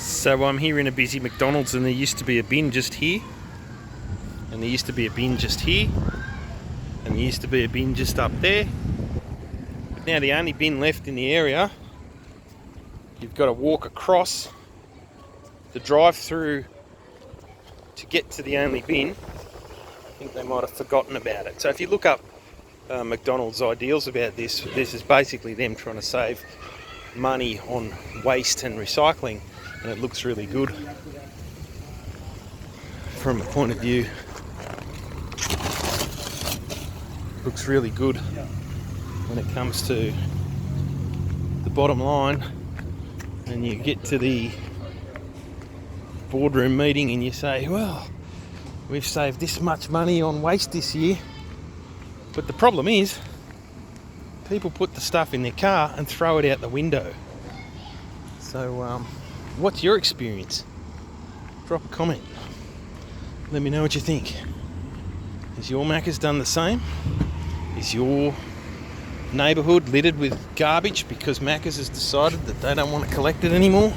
So I'm here in a busy McDonald's, and there used to be a bin just here, and there used to be a bin just here, and there used to be a bin just up there. But now the only bin left in the area, you've got to walk across the drive-through to get to the only bin. I think they might have forgotten about it. So if you look up McDonald's ideals about this is basically them trying to save money on waste and recycling, and it looks really good from a point of view. Looks really good when it comes to the bottom line, and you get to the boardroom meeting and you say, well, we've saved this much money on waste this year. But the problem is, people put the stuff in their car and throw it out the window. So, what's your experience? Drop a comment. Let me know what you think. Has your Maccas done the same? Is your neighbourhood littered with garbage because Maccas has decided that they don't want to collect it anymore?